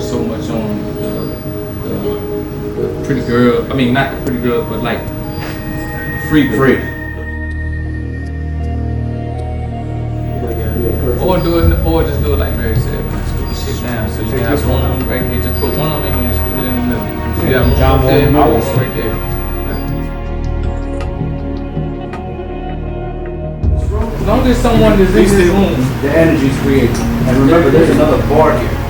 so much on the pretty girl. I mean, not the pretty girls, but like free girls. Free. Or just do it like Mary said, scoop the shit down. So you can have one right here, just put one on me and scoop it in the middle. So you have John one there, Wall right there. As long as someone is in this room, the energy's created. And remember, there's another bar here.